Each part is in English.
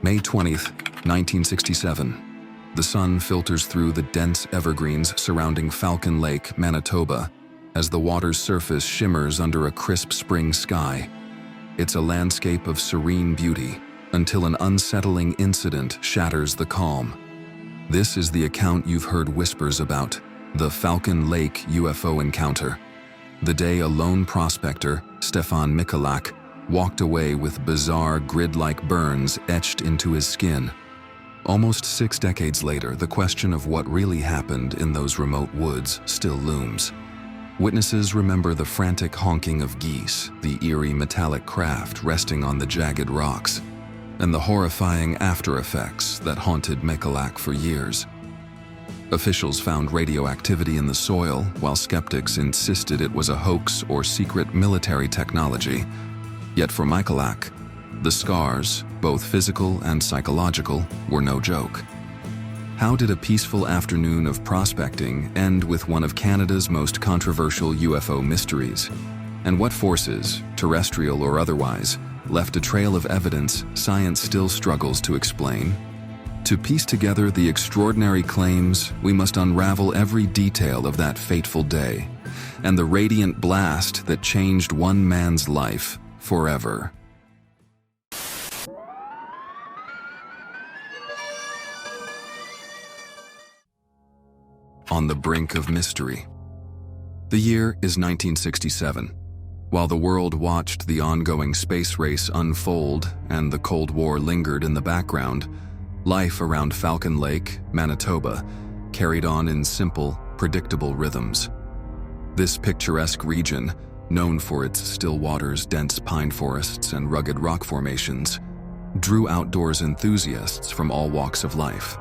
May 20th, 1967. The sun filters through the dense evergreens surrounding Falcon Lake, Manitoba, as the water's surface shimmers under a crisp spring sky. It's a landscape of serene beauty until an unsettling incident shatters the calm. This is the account you've heard whispers about, the Falcon Lake UFO encounter. The day a lone prospector, Stefan Michalak, walked away with bizarre grid-like burns etched into his skin. Almost 6 decades later, the question of what really happened in those remote woods still looms. Witnesses remember the frantic honking of geese, the eerie metallic craft resting on the jagged rocks, and the horrifying after effects that haunted Michalak for years. Officials found radioactivity in the soil, while skeptics insisted it was a hoax or secret military technology. Yet for Michalak, the scars, both physical and psychological, were no joke. How did a peaceful afternoon of prospecting end with one of Canada's most controversial UFO mysteries? And what forces, terrestrial or otherwise, left a trail of evidence science still struggles to explain? To piece together the extraordinary claims, we must unravel every detail of that fateful day and the radiant blast that changed one man's life forever. On the brink of mystery. The year is 1967. While the world watched the ongoing space race unfold and the Cold War lingered in the background, life around Falcon Lake, Manitoba, carried on in simple, predictable rhythms. This picturesque region, known for its still waters, dense pine forests, and rugged rock formations, drew outdoors enthusiasts from all walks of life.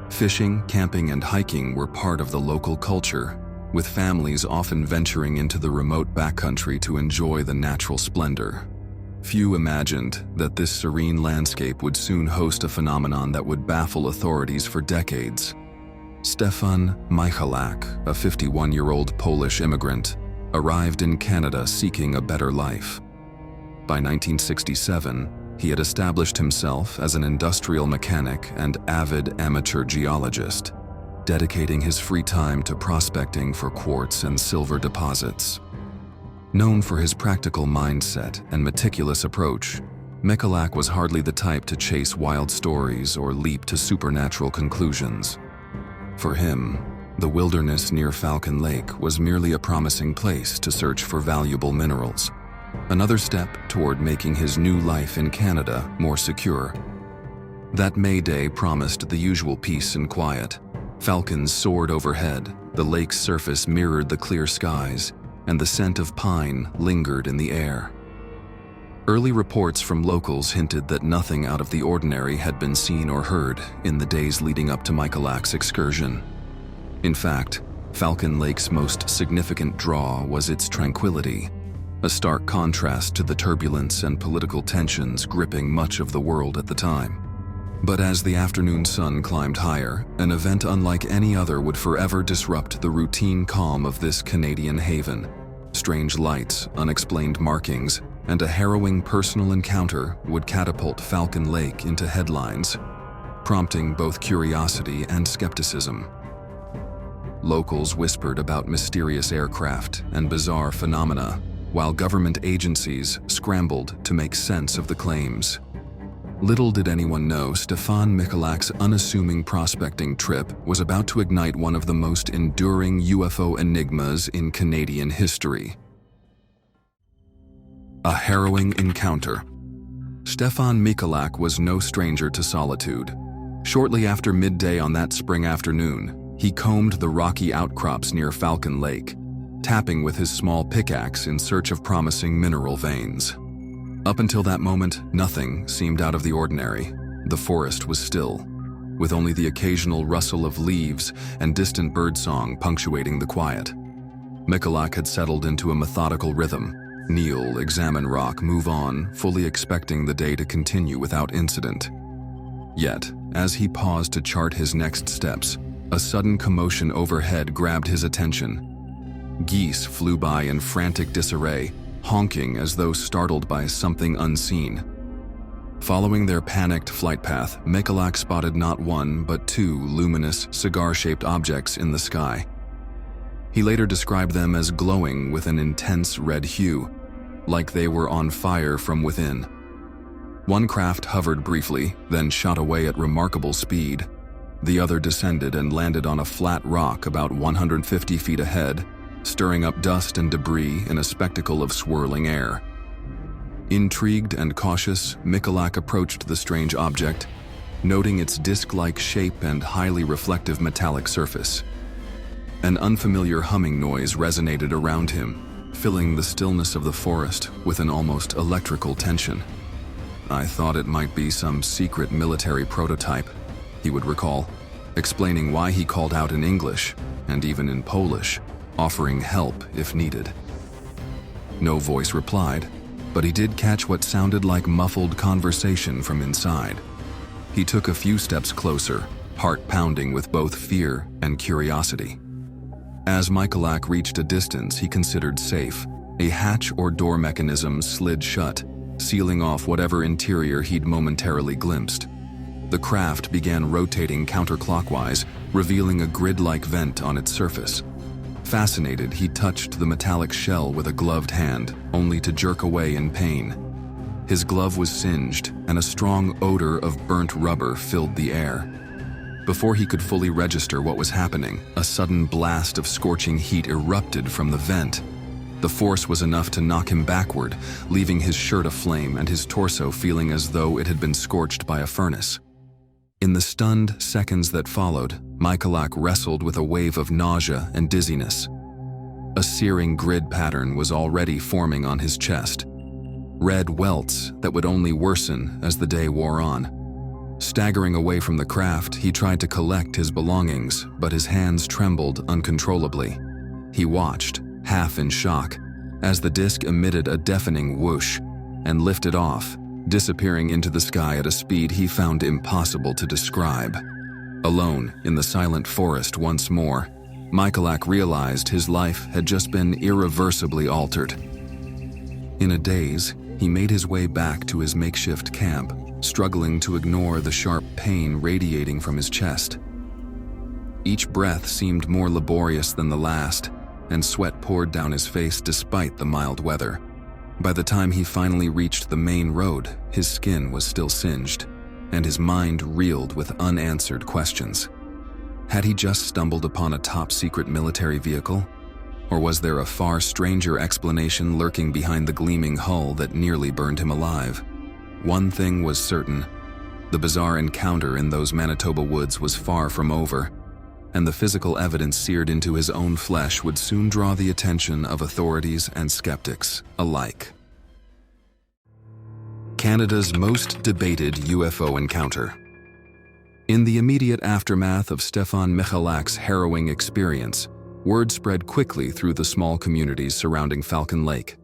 Fishing, camping, and hiking were part of the local culture, with families often venturing into the remote backcountry to enjoy the natural splendor. Few imagined that this serene landscape would soon host a phenomenon that would baffle authorities for decades. Stefan Michalak, a 51-year-old Polish immigrant, arrived in Canada seeking a better life. By 1967, he had established himself as an industrial mechanic and avid amateur geologist, dedicating his free time to prospecting for quartz and silver deposits. Known for his practical mindset and meticulous approach, Michalak was hardly the type to chase wild stories or leap to supernatural conclusions. For him, the wilderness near Falcon Lake was merely a promising place to search for valuable minerals, another step toward making his new life in Canada more secure. That May Day promised the usual peace and quiet. Falcons soared overhead, the lake's surface mirrored the clear skies, and the scent of pine lingered in the air. Early reports from locals hinted that nothing out of the ordinary had been seen or heard in the days leading up to Michalak's excursion. In fact, Falcon Lake's most significant draw was its tranquility, a stark contrast to the turbulence and political tensions gripping much of the world at the time. But as the afternoon sun climbed higher, an event unlike any other would forever disrupt the routine calm of this Canadian haven. Strange lights, unexplained markings, and a harrowing personal encounter would catapult Falcon Lake into headlines, prompting both curiosity and skepticism. Locals whispered about mysterious aircraft and bizarre phenomena, while government agencies scrambled to make sense of the claims. Little did anyone know Stefan Michalak's unassuming prospecting trip was about to ignite one of the most enduring UFO enigmas in Canadian history. A harrowing encounter. Stefan Michalak was no stranger to solitude. Shortly after midday on that spring afternoon, he combed the rocky outcrops near Falcon Lake, tapping with his small pickaxe in search of promising mineral veins. Up until that moment, nothing seemed out of the ordinary. The forest was still, with only the occasional rustle of leaves and distant birdsong punctuating the quiet. Michalak had settled into a methodical rhythm. Kneel, examine rock, move on, fully expecting the day to continue without incident. Yet, as he paused to chart his next steps, a sudden commotion overhead grabbed his attention. Geese flew by in frantic disarray, honking as though startled by something unseen. Following their panicked flight path, Michalak spotted not one but two luminous, cigar-shaped objects in the sky. He later described them as glowing with an intense red hue, like they were on fire from within. One craft hovered briefly, then shot away at remarkable speed. The other descended and landed on a flat rock about 150 feet ahead, stirring up dust and debris in a spectacle of swirling air. Intrigued and cautious, Michalak approached the strange object, noting its disc-like shape and highly reflective metallic surface. An unfamiliar humming noise resonated around him, filling the stillness of the forest with an almost electrical tension. "I thought it might be some secret military prototype," he would recall, explaining why he called out in English, and even in Polish, offering help if needed. No voice replied, but he did catch what sounded like muffled conversation from inside. He took a few steps closer, heart pounding with both fear and curiosity. As Michalak reached a distance he considered safe, a hatch or door mechanism slid shut, sealing off whatever interior he'd momentarily glimpsed. The craft began rotating counterclockwise, revealing a grid-like vent on its surface. Fascinated, he touched the metallic shell with a gloved hand, only to jerk away in pain. His glove was singed, and a strong odor of burnt rubber filled the air. Before he could fully register what was happening, a sudden blast of scorching heat erupted from the vent. The force was enough to knock him backward, leaving his shirt aflame and his torso feeling as though it had been scorched by a furnace. In the stunned seconds that followed, Michalak wrestled with a wave of nausea and dizziness. A searing grid pattern was already forming on his chest. Red welts that would only worsen as the day wore on. Staggering away from the craft, he tried to collect his belongings, but his hands trembled uncontrollably. He watched, half in shock, as the disc emitted a deafening whoosh and lifted off, disappearing into the sky at a speed he found impossible to describe. Alone in the silent forest once more, Michalak realized his life had just been irreversibly altered. In a daze, he made his way back to his makeshift camp, struggling to ignore the sharp pain radiating from his chest. Each breath seemed more laborious than the last, and sweat poured down his face despite the mild weather. By the time he finally reached the main road, his skin was still singed, and his mind reeled with unanswered questions. Had he just stumbled upon a top-secret military vehicle? Or was there a far stranger explanation lurking behind the gleaming hull that nearly burned him alive? One thing was certain: the bizarre encounter in those Manitoba woods was far from over, and the physical evidence seared into his own flesh would soon draw the attention of authorities and skeptics alike. Canada's most debated UFO encounter. In the immediate aftermath of Stefan Michalak's harrowing experience, word spread quickly through the small communities surrounding Falcon Lake.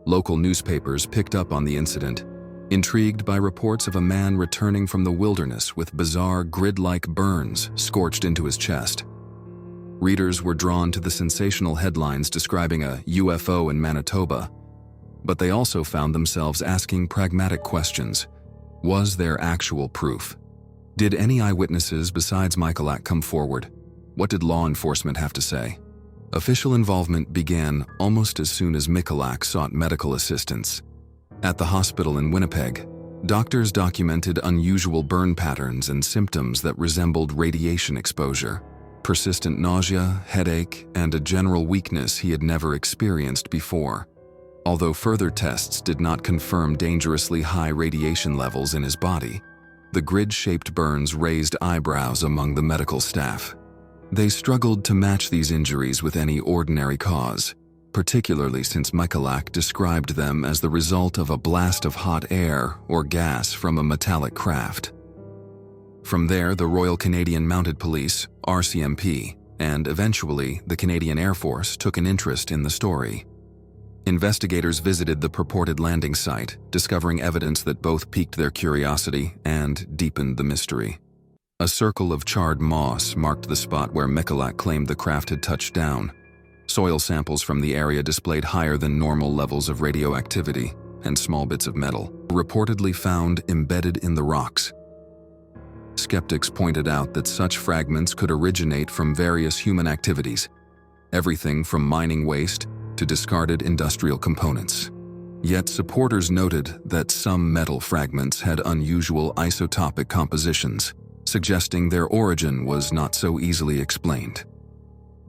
Local newspapers picked up on the incident, intrigued by reports of a man returning from the wilderness with bizarre grid-like burns scorched into his chest. Readers were drawn to the sensational headlines describing a UFO in Manitoba, but they also found themselves asking pragmatic questions. Was there actual proof? Did any eyewitnesses besides Michalak come forward? What did law enforcement have to say? Official involvement began almost as soon as Michalak sought medical assistance. At the hospital in Winnipeg, doctors documented unusual burn patterns and symptoms that resembled radiation exposure, persistent nausea, headache, and a general weakness he had never experienced before. Although further tests did not confirm dangerously high radiation levels in his body, the grid-shaped burns raised eyebrows among the medical staff. They struggled to match these injuries with any ordinary cause, particularly since Michalak described them as the result of a blast of hot air or gas from a metallic craft. From there, the Royal Canadian Mounted Police, RCMP, and eventually the Canadian Air Force took an interest in the story. Investigators visited the purported landing site, discovering evidence that both piqued their curiosity and deepened the mystery. A circle of charred moss marked the spot where Michalak claimed the craft had touched down. Soil samples from the area displayed higher than normal levels of radioactivity, and small bits of metal were reportedly found embedded in the rocks. Skeptics pointed out that such fragments could originate from various human activities, everything from mining waste to discarded industrial components. Yet supporters noted that some metal fragments had unusual isotopic compositions, suggesting their origin was not so easily explained.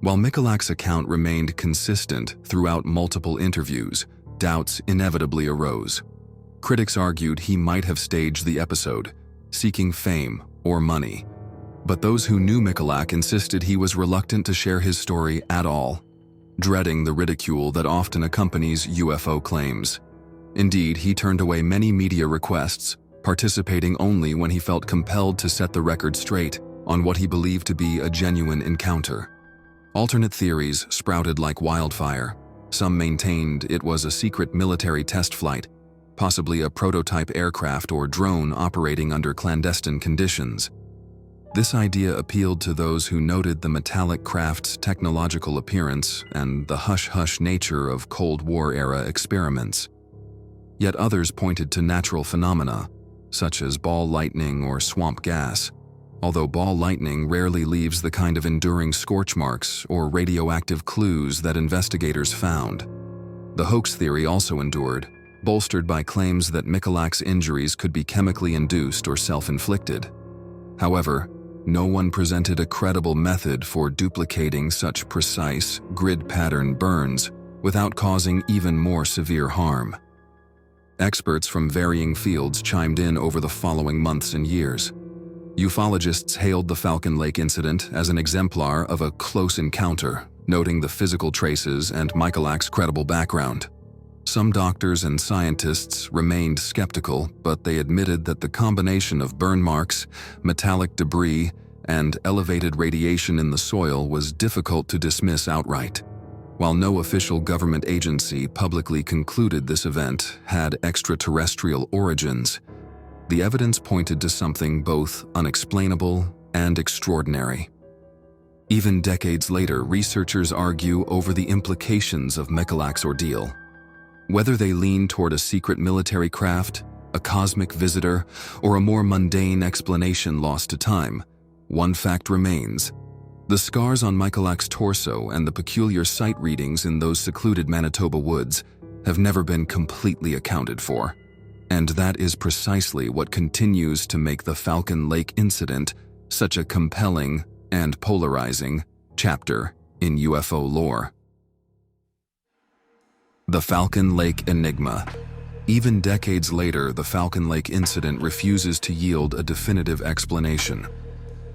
While Michalak's account remained consistent throughout multiple interviews, doubts inevitably arose. Critics argued he might have staged the episode, seeking fame or money. But those who knew Michalak insisted he was reluctant to share his story at all, dreading the ridicule that often accompanies UFO claims. Indeed, he turned away many media requests, participating only when he felt compelled to set the record straight on what he believed to be a genuine encounter. Alternate theories sprouted like wildfire. Some maintained it was a secret military test flight, possibly a prototype aircraft or drone operating under clandestine conditions. This idea appealed to those who noted the metallic craft's technological appearance and the hush-hush nature of Cold War-era experiments. Yet others pointed to natural phenomena, such as ball lightning or swamp gas, although ball lightning rarely leaves the kind of enduring scorch marks or radioactive clues that investigators found. The hoax theory also endured, bolstered by claims that Michalak's injuries could be chemically induced or self-inflicted. However, no one presented a credible method for duplicating such precise, grid-pattern burns without causing even more severe harm. Experts from varying fields chimed in over the following months and years. Ufologists hailed the Falcon Lake Incident as an exemplar of a close encounter, noting the physical traces and Michalak's credible background. Some doctors and scientists remained skeptical, but they admitted that the combination of burn marks, metallic debris, and elevated radiation in the soil was difficult to dismiss outright. While no official government agency publicly concluded this event had extraterrestrial origins, the evidence pointed to something both unexplainable and extraordinary. Even decades later, researchers argue over the implications of Michalak's ordeal. Whether they lean toward a secret military craft, a cosmic visitor, or a more mundane explanation lost to time, one fact remains. The scars on Michalak's torso and the peculiar sight readings in those secluded Manitoba woods have never been completely accounted for. And that is precisely what continues to make the Falcon Lake Incident such a compelling and polarizing chapter in UFO lore. The Falcon Lake Enigma. Even decades later, the Falcon Lake Incident refuses to yield a definitive explanation.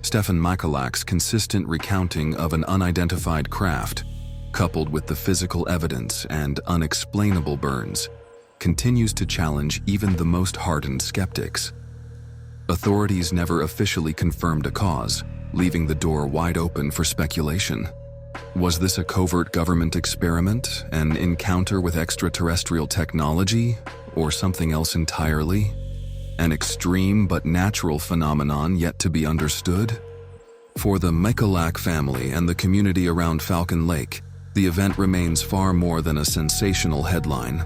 Stefan Michalak's consistent recounting of an unidentified craft, coupled with the physical evidence and unexplainable burns, continues to challenge even the most hardened skeptics. Authorities never officially confirmed a cause, leaving the door wide open for speculation. Was this a covert government experiment, an encounter with extraterrestrial technology, or something else entirely? An extreme but natural phenomenon yet to be understood? For the Michalak family and the community around Falcon Lake, the event remains far more than a sensational headline.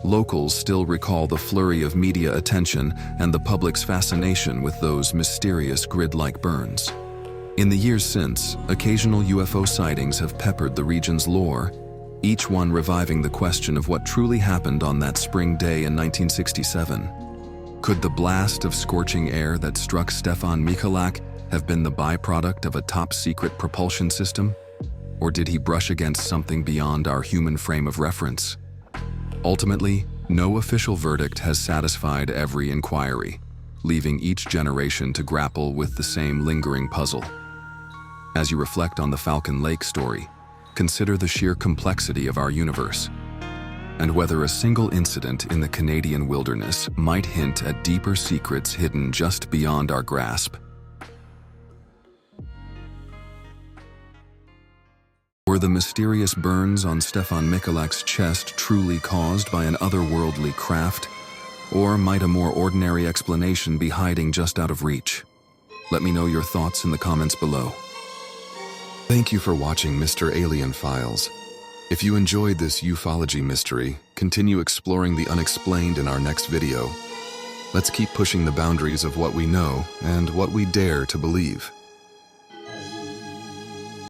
Locals still recall the flurry of media attention and the public's fascination with those mysterious grid-like burns. In the years since, occasional UFO sightings have peppered the region's lore, each one reviving the question of what truly happened on that spring day in 1967. Could the blast of scorching air that struck Stefan Michalak have been the byproduct of a top-secret propulsion system? Or did he brush against something beyond our human frame of reference? Ultimately, no official verdict has satisfied every inquiry, leaving each generation to grapple with the same lingering puzzle. As you reflect on the Falcon Lake story, consider the sheer complexity of our universe, and whether a single incident in the Canadian wilderness might hint at deeper secrets hidden just beyond our grasp. Were the mysterious burns on Stefan Michalak's chest truly caused by an otherworldly craft, or might a more ordinary explanation be hiding just out of reach? Let me know your thoughts in the comments below. Thank you for watching Mr. Alien Files. If you enjoyed this ufology mystery, continue exploring the unexplained in our next video. Let's keep pushing the boundaries of what we know and what we dare to believe.